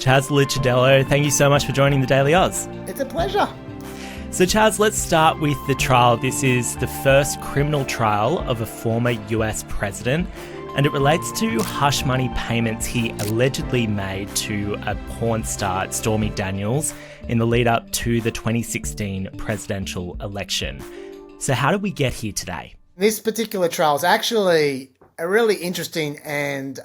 Chas Licciardello, thank you so much for joining the Daily Aus. It's a pleasure. So Chas, let's start with the trial. This is the first criminal trial of a former US president, and it relates to hush money payments he allegedly made to a porn star, Stormy Daniels, in the lead up to the 2016 presidential election. So how did we get here today? This particular trial is actually a really interesting and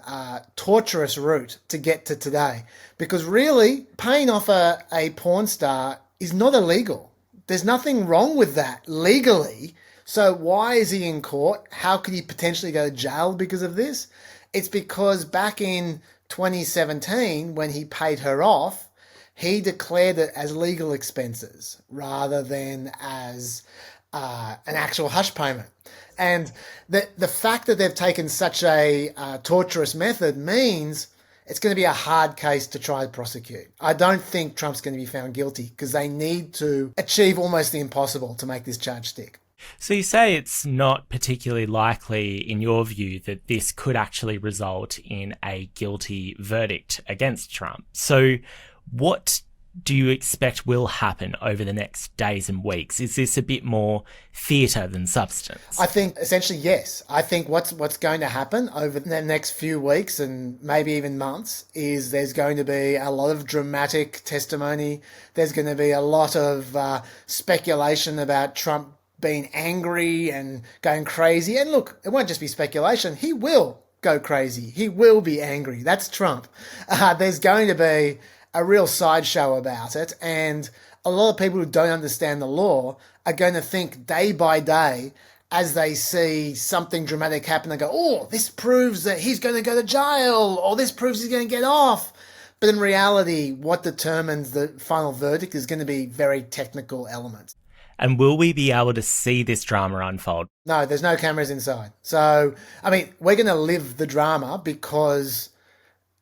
torturous route to get to today, because really paying off a porn star is not illegal. There's nothing wrong with that legally. So why is he in court? How could he potentially go to jail because of this? It's because back in 2017, when he paid her off, he declared it as legal expenses rather than as an actual hush payment. And the fact that they've taken such a torturous method means it's going to be a hard case to try to prosecute. I don't think Trump's going to be found guilty because they need to achieve almost the impossible to make this charge stick. So you say it's not particularly likely, in your view, that this could actually result in a guilty verdict against Trump. So what do you expect will happen over the next days and weeks? Is this a bit more theatre than substance? I think essentially yes. I think what's going to happen over the next few weeks and maybe even months is there's going to be a lot of dramatic testimony. There's going to be a lot of speculation about Trump being angry and going crazy. And look, it won't just be speculation. He will go crazy. He will be angry. That's Trump. There's going to be a real sideshow about it, and a lot of people who don't understand the law are going to think day by day as they see something dramatic happen. They go, oh, this proves that he's going to go to jail, or this proves he's going to get off. But in reality, what determines the final verdict is going to be very technical elements. And will we be able to see this drama unfold? No, there's no cameras inside. So, I mean, we're going to live the drama because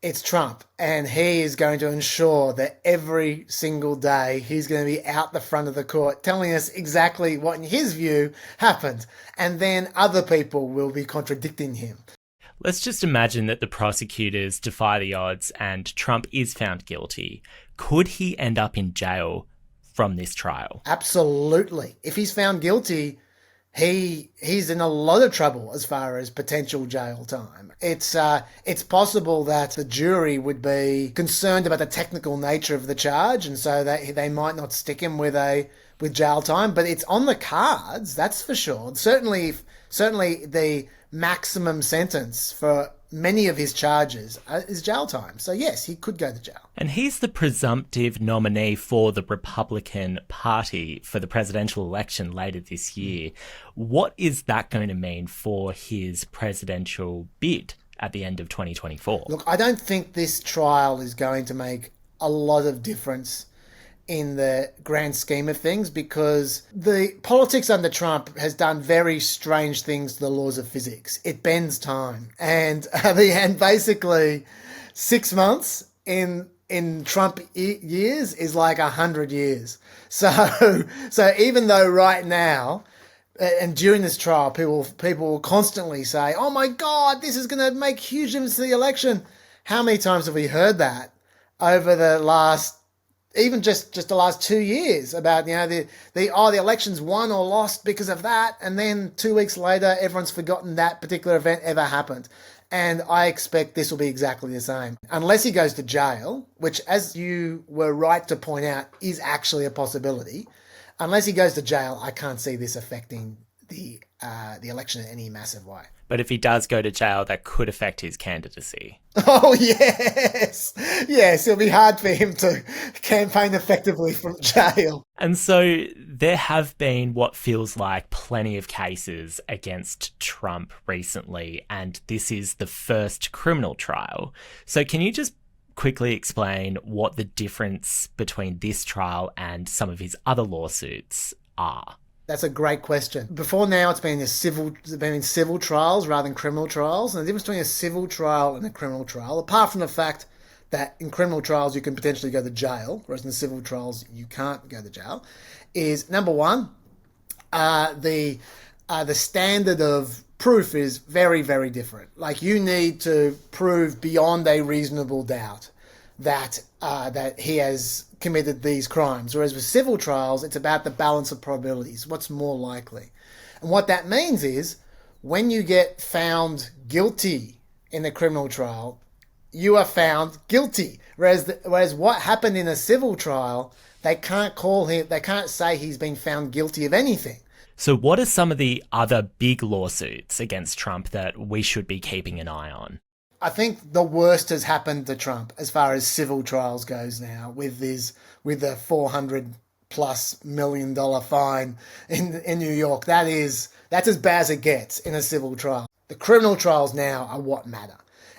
it's Trump, and he is going to ensure that every single day he's going to be out the front of the court telling us exactly what, in his view, happened. And then other people will be contradicting him. Let's just imagine that the prosecutors defy the odds and Trump is found guilty. Could he end up in jail from this trial? Absolutely. If he's found guilty, he's in a lot of trouble as far as potential jail time. It's possible that the jury would be concerned about the technical nature of the charge, and so that they might not stick him with jail time. But it's on the cards, that's for sure. Certainly the maximum sentence for many of his charges is jail time. So yes, he could go to jail. And he's the presumptive nominee for the Republican Party for the presidential election later this year. What is that going to mean for his presidential bid at the end of 2024? Look, I don't think this trial is going to make a lot of difference in the grand scheme of things, because the politics under Trump has done very strange things to the laws of physics. It bends time. And basically 6 months in Trump years is like 100 years. So even though right now, and during this trial, people will constantly say, oh my God, this is going to make huge difference to the election. How many times have we heard that over the last, even just the last 2 years, about, the election's won or lost because of that, and then 2 weeks later everyone's forgotten that particular event ever happened. And I expect this will be exactly the same. Unless he goes to jail, which, as you were right to point out, is actually a possibility. Unless he goes to jail, I can't see this affecting the election in any massive way. But if he does go to jail, that could affect his candidacy. Oh, yes. Yes, it'll be hard for him to campaign effectively from jail. And so there have been what feels like plenty of cases against Trump recently, and this is the first criminal trial. So can you just quickly explain what the difference between this trial and some of his other lawsuits are? That's a great question. Before now, it's been in civil trials rather than criminal trials. And the difference between a civil trial and a criminal trial, apart from the fact that in criminal trials you can potentially go to jail, whereas in civil trials you can't go to jail, is number one, the standard of proof is very, very different. Like, you need to prove beyond a reasonable doubt that that he has committed these crimes. Whereas with civil trials, it's about the balance of probabilities. What's more likely? And what that means is when you get found guilty in a criminal trial, you are found guilty. Whereas what happened in a civil trial, they can't say he's been found guilty of anything. So what are some of the other big lawsuits against Trump that we should be keeping an eye on? I think the worst has happened to Trump as far as civil trials goes now, with the $400+ million fine in New York. That's as bad as it gets in a civil trial. The criminal trials now are what matter.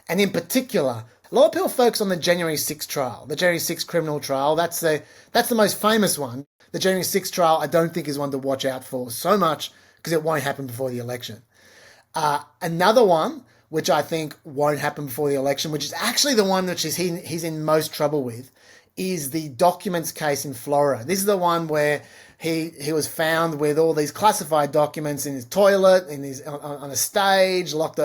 And in particular, a lot of people focus on the January 6th trial, the January 6th criminal trial. That's the most famous one. The January 6th trial, I don't think is one to watch out for so much because it won't happen before the election. Another one, which I think won't happen before the election, which is actually the one which he's in most trouble with, is the documents case in Florida. This is the one where he was found with all these classified documents in his toilet, on a stage, locked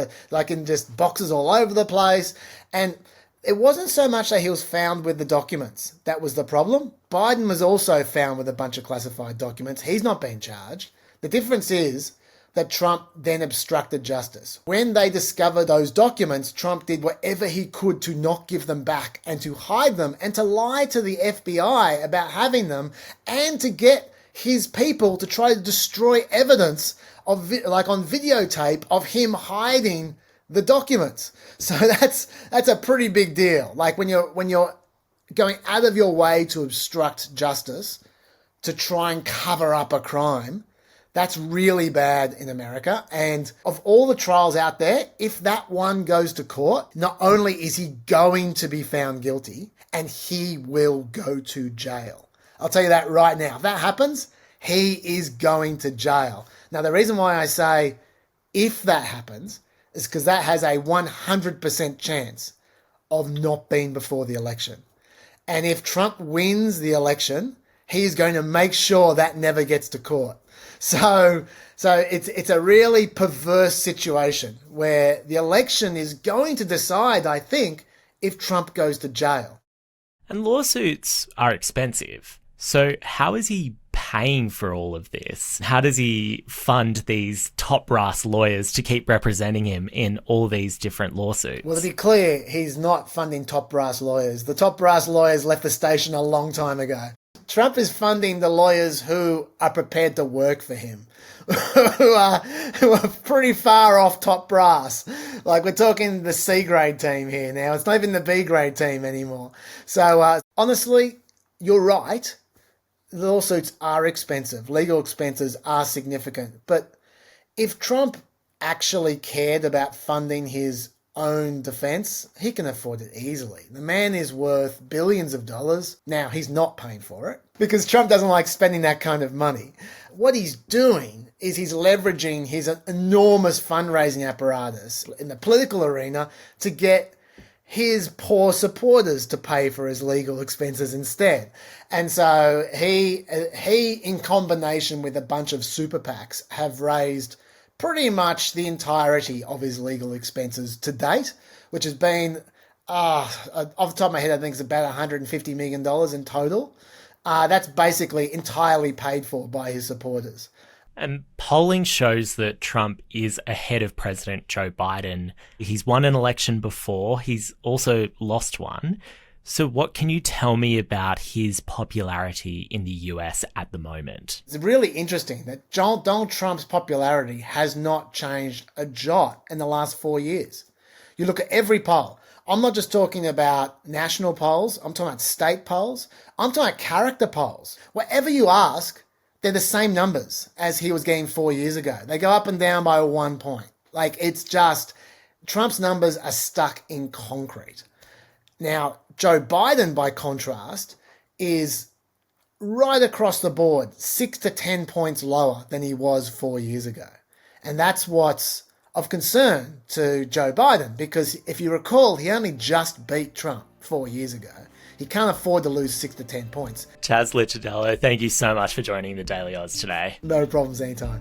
in just boxes all over the place. And it wasn't so much that he was found with the documents that was the problem. Biden was also found with a bunch of classified documents. He's not been charged. The difference is that Trump then obstructed justice. When they discovered those documents, Trump did whatever he could to not give them back and to hide them and to lie to the FBI about having them and to get his people to try to destroy evidence of on videotape of him hiding the documents. So that's a pretty big deal. Like when you're going out of your way to obstruct justice to try and cover up a crime, that's really bad in America. And of all the trials out there, if that one goes to court, not only is he going to be found guilty, and he will go to jail. I'll tell you that right now. If that happens, he is going to jail. Now, the reason why I say if that happens is because that has a 100% chance of not being before the election. And if Trump wins the election, he is going to make sure that never gets to court. So it's a really perverse situation where the election is going to decide, I think, if Trump goes to jail. And lawsuits are expensive. So how is he paying for all of this? How does he fund these top brass lawyers to keep representing him in all these different lawsuits? Well, to be clear, he's not funding top brass lawyers. The top brass lawyers left the station a long time ago. Trump is funding the lawyers who are prepared to work for him, who are pretty far off top brass. Like, we're talking the C grade team here now. It's not even the B grade team anymore. So honestly, you're right. Lawsuits are expensive. Legal expenses are significant. But if Trump actually cared about funding his own defense, he can afford it easily. The man is worth billions of dollars. Now, he's not paying for it because Trump doesn't like spending that kind of money. What he's doing is he's leveraging his enormous fundraising apparatus in the political arena to get his poor supporters to pay for his legal expenses instead. And so he in combination with a bunch of super PACs, have raised pretty much the entirety of his legal expenses to date, which has been, off the top of my head, I think it's about $150 million in total. That's basically entirely paid for by his supporters. And polling shows that Trump is ahead of President Joe Biden. He's won an election before. He's also lost one. So what can you tell me about his popularity in the US at the moment? It's really interesting that Donald Trump's popularity has not changed a jot in the last 4 years. You look at every poll. I'm not just talking about national polls. I'm talking about state polls. I'm talking about character polls. Whatever you ask, they're the same numbers as he was getting 4 years ago. They go up and down by 1 point. Like, it's just, Trump's numbers are stuck in concrete. Now, Joe Biden, by contrast, is right across the board, 6 to 10 points lower than he was 4 years ago. And that's what's of concern to Joe Biden, because if you recall, he only just beat Trump 4 years ago. He can't afford to lose 6 to 10 points. Chas Licciardello, thank you so much for joining the Daily Aus today. No problems anytime.